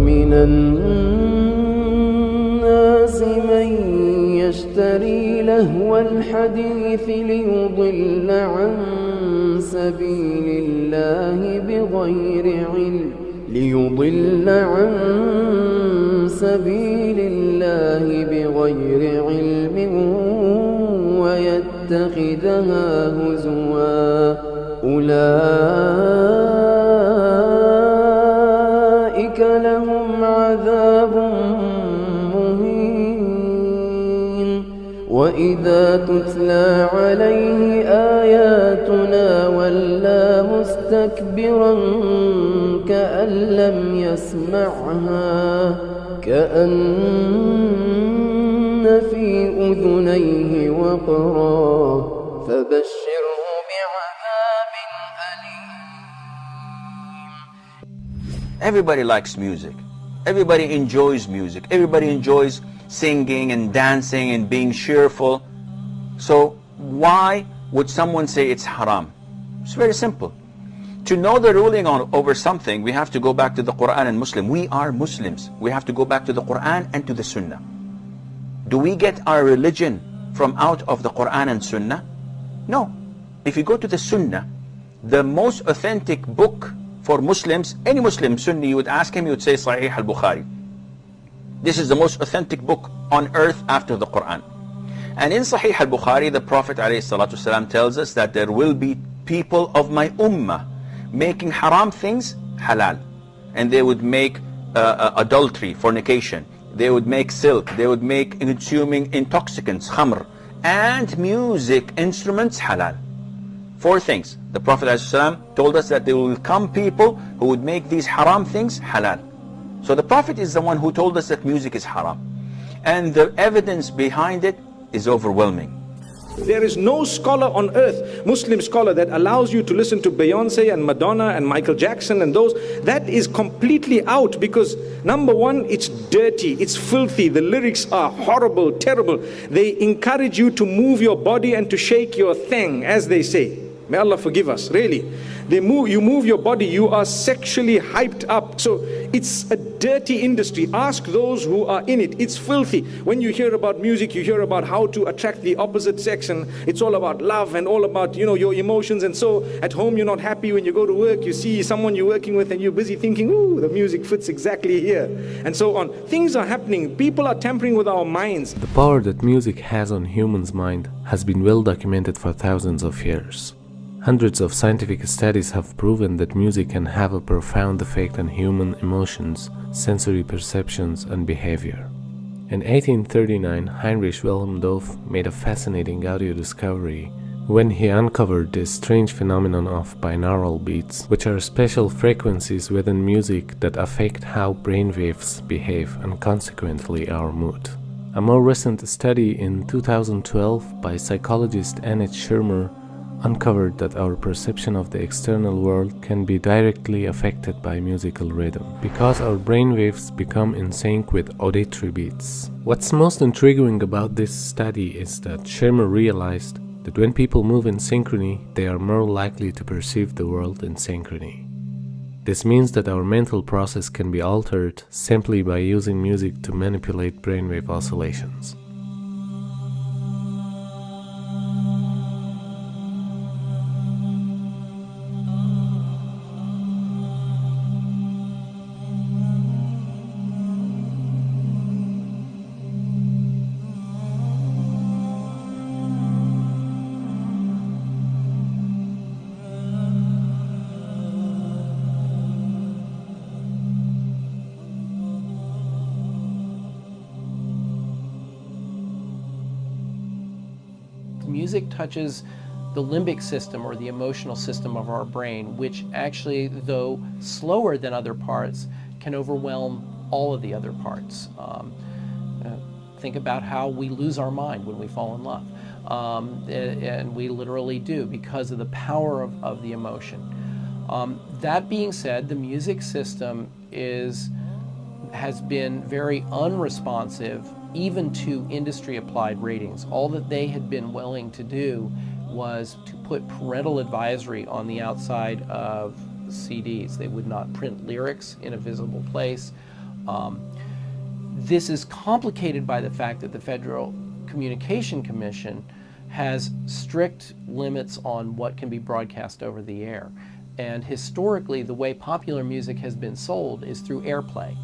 ومن الناس من يشتري لهو الحديث ليضل عن سبيل الله بغير علم ويتخذها هزوا أولئك لهم عذاب مهين وإذا تتلى عليه آياتنا ولى مستكبرا كأن لم يسمعها كأن في أذنيه وقرا فبشره بعذاب أليم. Everybody likes music. Everybody enjoys music. Everybody enjoys singing and dancing and being cheerful. So why would someone say it's haram? It's very simple. To know the ruling over something, we have to go back to the Quran and Muslim. We are Muslims. We have to go back to the Quran and to the Sunnah. Do we get our religion from out of the Quran and Sunnah? No. If you go to the Sunnah, the most authentic book for Muslims, any Muslim Sunni, you would ask him, you would say Sahih al-Bukhari. This is the most authentic book on earth after the Quran. And in Sahih al-Bukhari, the Prophet ﷺ tells us that there will be people of my ummah making haram things halal. And they would make adultery, fornication. They would make silk. They would make consuming intoxicants, khamr. And music instruments halal. 4 things. The Prophet ﷺ told us that there will come people who would make these haram things halal. So the Prophet is the one who told us that music is haram. And the evidence behind it is overwhelming. There is no scholar on earth, Muslim scholar, that allows you to listen to Beyonce and Madonna and Michael Jackson and those. That is completely out because, number one, it's dirty, it's filthy, the lyrics are horrible, terrible. They encourage you to move your body and to shake your thing, as they say. May Allah forgive us, really. You move your body, you are sexually hyped up. So it's a dirty industry. Ask those who are in it. It's filthy. When you hear about music, you hear about how to attract the opposite sex, and it's all about love and all about, your emotions. And so at home you're not happy. When you go to work, you see someone you're working with and you're busy thinking, ooh, the music fits exactly here, and so on. Things are happening. People are tampering with our minds. The power that music has on humans' mind has been well documented for thousands of years. Hundreds of scientific studies have proven that music can have a profound effect on human emotions, sensory perceptions, and behavior. In 1839, Heinrich Wilhelm Dove made a fascinating audio discovery when he uncovered this strange phenomenon of binaural beats, which are special frequencies within music that affect how brainwaves behave and consequently our mood. A more recent study in 2012 by psychologist Annette Schirmer uncovered that our perception of the external world can be directly affected by musical rhythm, because our brainwaves become in sync with auditory beats. What's most intriguing about this study is that Schirmer realized that when people move in synchrony, they are more likely to perceive the world in synchrony. This means that our mental process can be altered simply by using music to manipulate brainwave oscillations. Music touches the limbic system, or the emotional system of our brain, which actually, though slower than other parts, can overwhelm all of the other parts. Think about how we lose our mind when we fall in love. And we literally do, because of the power of the emotion. That being said, the music system has been very unresponsive even to industry-applied ratings. All that they had been willing to do was to put parental advisory on the outside of CDs. They would not print lyrics in a visible place. This is complicated by the fact that the Federal Communication Commission has strict limits on what can be broadcast over the air. And historically, the way popular music has been sold is through airplay.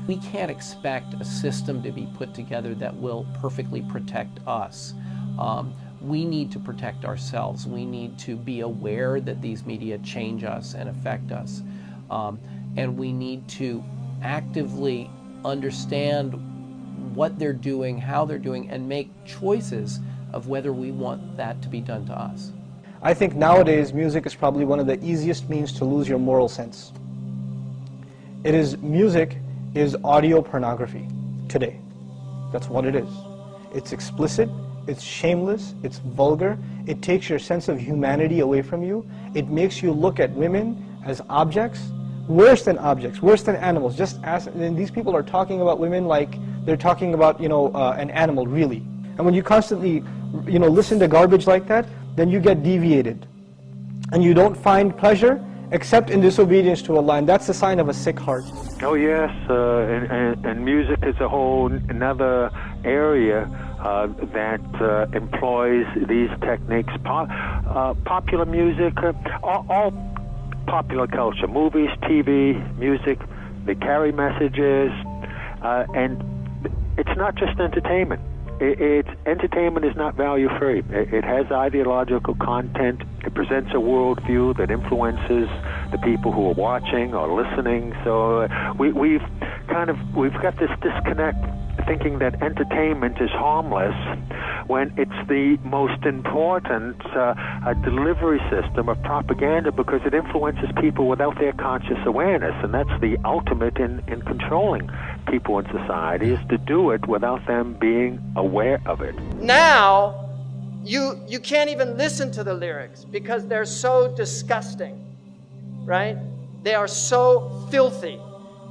We can't expect a system to be put together that will perfectly protect us. We need to protect ourselves. We need to be aware that these media change us and affect us. And we need to actively understand what they're doing, how they're doing, and make choices of whether we want that to be done to us. I think nowadays music is probably one of the easiest means to lose your moral sense. Music is audio pornography today. That's what it is. It's explicit, it's shameless, it's vulgar, it takes your sense of humanity away from you, it makes you look at women as objects, worse than objects, worse than animals. And these people are talking about women like they're talking about, an animal, really. And when you constantly, listen to garbage like that, then you get deviated. And you don't find pleasure except in disobedience to Allah, and that's a sign of a sick heart. Oh yes, and music is a whole another area that employs these techniques. Popular music, all popular culture, movies, TV, music, they carry messages, and it's not just entertainment. Entertainment is not value-free. It has ideological content. It presents a worldview that influences the people who are watching or listening. So we've got this disconnect, thinking that entertainment is harmless when it's the most important delivery system of propaganda, because it influences people without their conscious awareness, and that's the ultimate in controlling people in society, is to do it without them being aware of it. Now, you can't even listen to the lyrics because they're so disgusting, right? They are so filthy.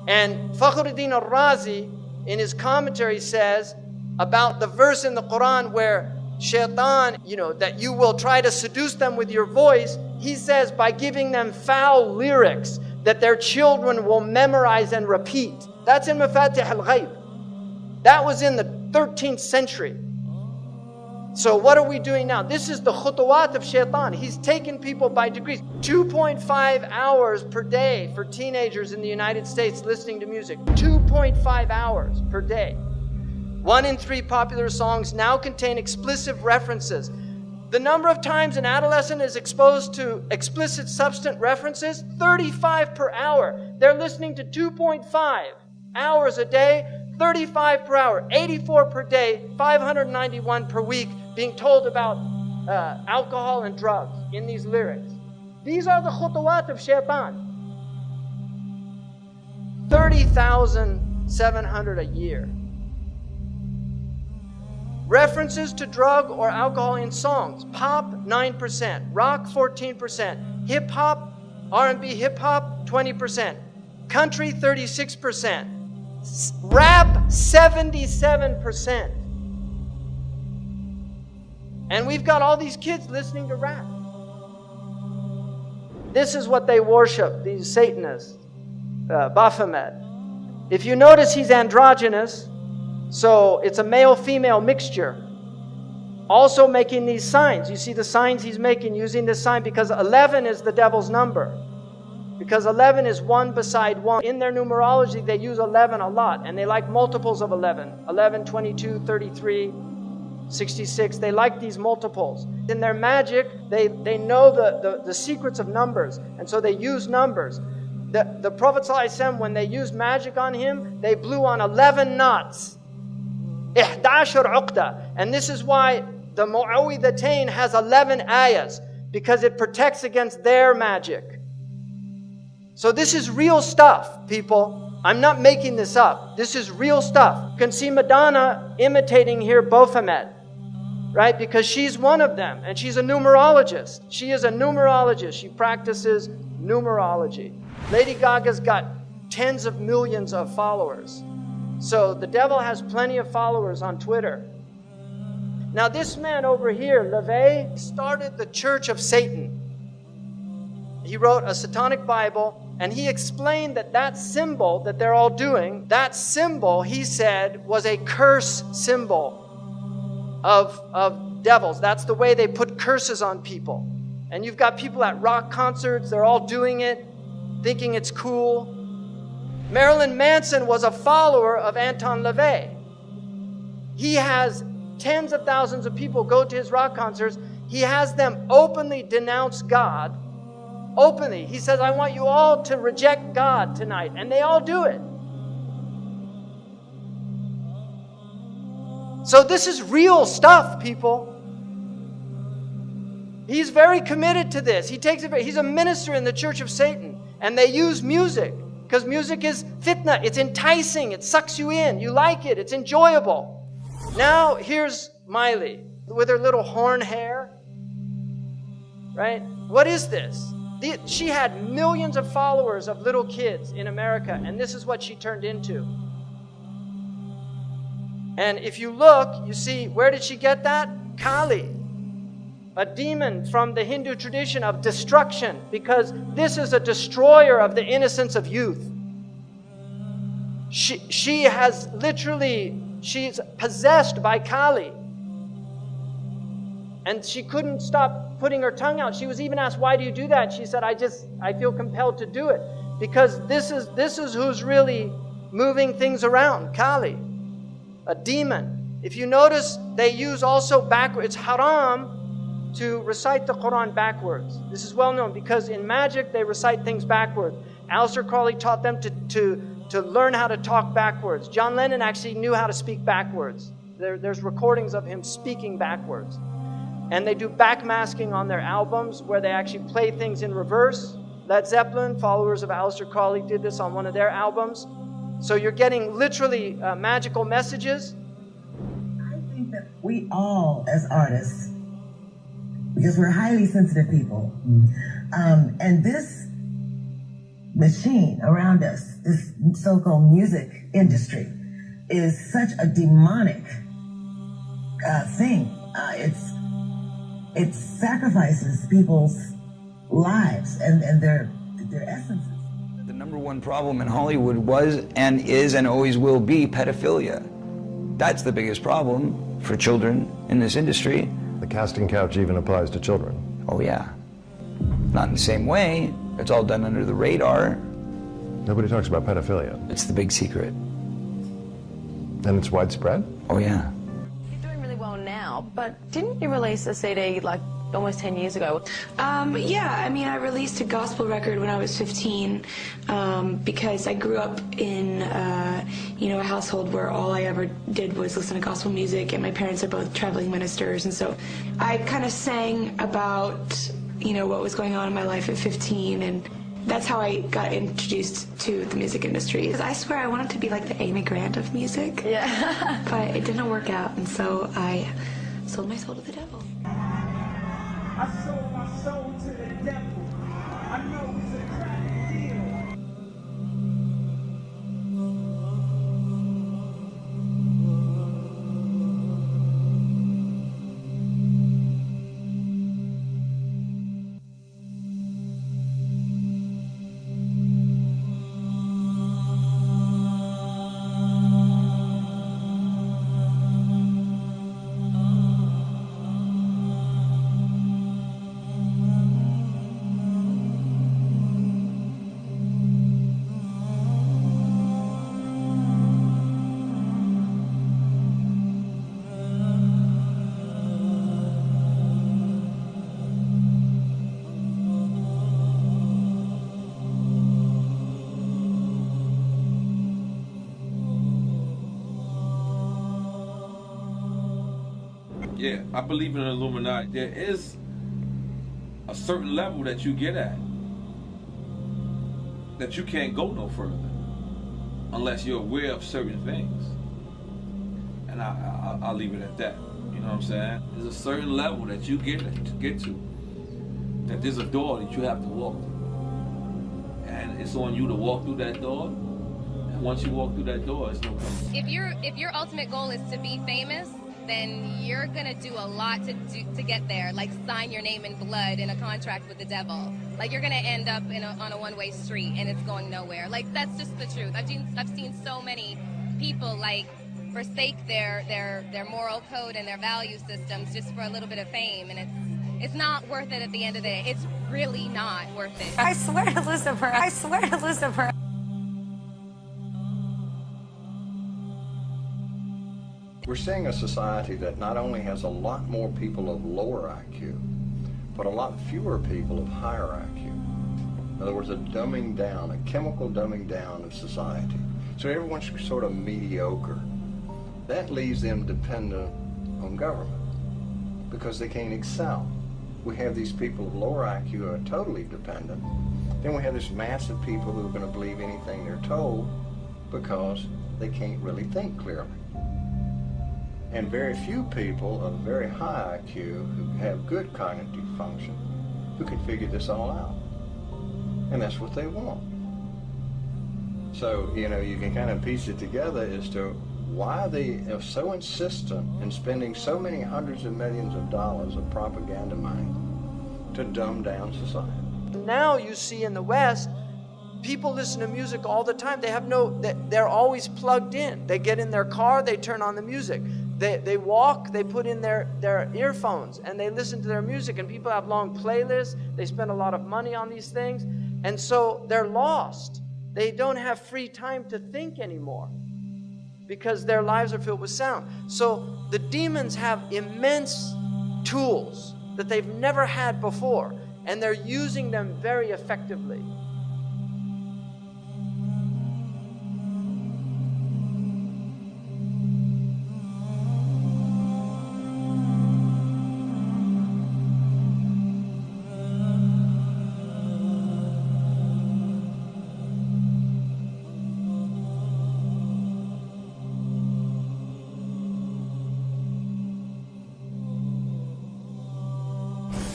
And Fakhruddin al-Razi, in his commentary, says about the verse in the Quran where shaitan, that you will try to seduce them with your voice, he says by giving them foul lyrics that their children will memorize and repeat. That's in Mafatih al-Ghayb. That was in the 13th century. So what are we doing now? This is the khutawat of shaitan. He's taken people by degrees. 2.5 hours per day for teenagers in the United States listening to music. 2.5 hours per day. 1 in 3 popular songs now contain explicit references. The number of times an adolescent is exposed to explicit substance references, 35 per hour. They're listening to 2.5 hours a day, 35 per hour, 84 per day, 591 per week, being told about alcohol and drugs in these lyrics. These are the khutawat of shaitan. 30,700 a year. References to drug or alcohol in songs. Pop, 9%. Rock, 14%. Hip-hop, R&B hip-hop, 20%. Country, 36%. Rap, 77%. And we've got all these kids listening to rap. This is what they worship, these Satanists. Baphomet. If you notice, he's androgynous. So it's a male-female mixture. Also making these signs. You see the signs he's making using this sign because 11 is the devil's number. Because 11 is 1 beside 1. In their numerology, they use 11 a lot. And they like multiples of 11. 11, 22, 33, 66. They like these multiples. In their magic, they know the secrets of numbers. And so they use numbers. The Prophet ﷺ, when they used magic on him, they blew on 11 knots. 11 uqda. And this is why the Mu'awwidhatayn has 11 ayahs, because it protects against their magic. So this is real stuff, people. I'm not making this up. This is real stuff. You can see Madonna imitating here Baphomet, right? Because she's one of them, and she's a numerologist. She is a numerologist. She practices numerology. Lady Gaga's got tens of millions of followers. So the devil has plenty of followers on Twitter. Now this man over here, LaVey, started the Church of Satan. He wrote a satanic Bible And he explained that that symbol that they're all doing, that symbol, he said, was a curse symbol of devils. That's the way they put curses on people. And you've got people at rock concerts, they're all doing it, thinking it's cool. Marilyn Manson was a follower of Anton LaVey. He has tens of thousands of people go to his rock concerts. He has them openly denounce God. Openly. He says, I want you all to reject God tonight. And they all do it. So this is real stuff, people. He's very committed to this. He's a minister in the Church of Satan. And they use music. Because music is fitna. It's enticing. It sucks you in. You like it. It's enjoyable. Now, here's Miley with her little horn hair. Right? What is this? She had millions of followers of little kids in America, and this is what she turned into. And if you look, you see, where did she get that? Kali, a demon from the Hindu tradition of destruction, because this is a destroyer of the innocence of youth. She's possessed by Kali. And she couldn't stop putting her tongue out. She was even asked, why do you do that? She said, I feel compelled to do it. Because this is who's really moving things around, Kali, a demon. If you notice, they use also backwards. It's haram to recite the Quran backwards. This is well known because in magic, they recite things backwards. Aleister Crowley taught them to learn how to talk backwards. John Lennon actually knew how to speak backwards. There's recordings of him speaking backwards. And they do backmasking on their albums where they actually play things in reverse. Led Zeppelin, followers of Aleister Crowley, did this on one of their albums. So you're getting literally magical messages. I think that we all, as artists, because we're highly sensitive people, and this machine around us, this so-called music industry, is such a demonic thing. It sacrifices people's lives and their essences. The number one problem in Hollywood was and is and always will be pedophilia. That's the biggest problem for children in this industry. The casting couch even applies to children. Oh yeah. Not in the same way. It's all done under the radar. Nobody talks about pedophilia. It's the big secret. And it's widespread? Oh yeah. Now, but didn't you release a CD like almost 10 years ago? Yeah, I mean, I released a gospel record when I was 15 because I grew up in, a household where all I ever did was listen to gospel music, and my parents are both traveling ministers, and so I kind of sang about, what was going on in my life at 15, and that's how I got introduced to the music industry. Because I swear I wanted to be like the Amy Grant of music. Yeah. But it didn't work out, and so I sold my soul to the devil. I sold my soul to the devil. I know it's a crack deal. Yeah, I believe in the Illuminati. There is a certain level that you get at that you can't go no further unless you're aware of certain things. And I'll leave it at that. You know what I'm saying? There's a certain level that you get to, that there's a door that you have to walk through. And it's on you to walk through that door. And once you walk through that door, it's no coming. If your ultimate goal is to be famous, then you're gonna do a lot to get there, like sign your name in blood in a contract with the devil. Like you're gonna end up on a one-way street and it's going nowhere. Like that's just the truth. I've seen so many people like forsake their moral code and their value systems just for a little bit of fame, and it's not worth it at the end of the day. It's really not worth it. I swear to Lucifer. I swear to Lucifer. We're seeing a society that not only has a lot more people of lower IQ, but a lot fewer people of higher IQ. In other words, a dumbing down, a chemical dumbing down of society. So everyone's sort of mediocre. That leaves them dependent on government because they can't excel. We have these people of lower IQ who are totally dependent. Then we have this mass of people who are going to believe anything they're told because they can't really think clearly. And very few people of very high IQ who have good cognitive function who can figure this all out. And that's what they want. So, you know, you can kind of piece it together as to why they are so insistent in spending so many hundreds of millions of dollars of propaganda money to dumb down society. Now you see in the West, people listen to music all the time. They're always plugged in. They get in their car, they turn on the music. They walk, they put in their earphones and they listen to their music, and people have long playlists. They spend a lot of money on these things, and so they're lost. They don't have free time to think anymore because their lives are filled with sound. So the demons have immense tools that they've never had before, and they're using them very effectively.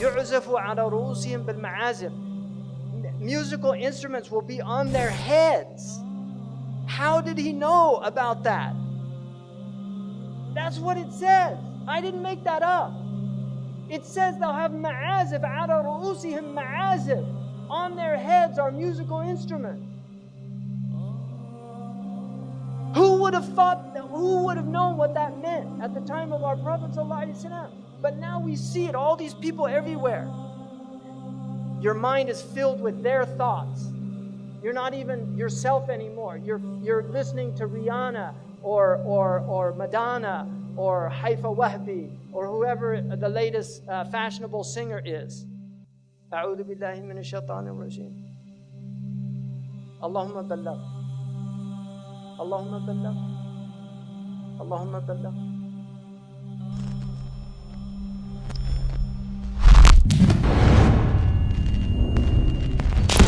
يعزف على رؤوسهم بالمعازف. Musical instruments will be on their heads. How did he know about that? That's what it says. I didn't make that up. It says they'll have ma'azif على رؤوسهم ma'azif. On their heads are musical instruments. Who would have known what that meant at the time of our Prophet ﷺ? But now we see it, all these people everywhere. Your mind is filled with their thoughts. You're not even yourself anymore. You're listening to Rihanna or Madonna or Haifa Wahbi or whoever the latest fashionable singer is. أعوذ بالله من الشيطان الرجيم. اللهم بلغ. اللهم بلغ. اللهم بلغ.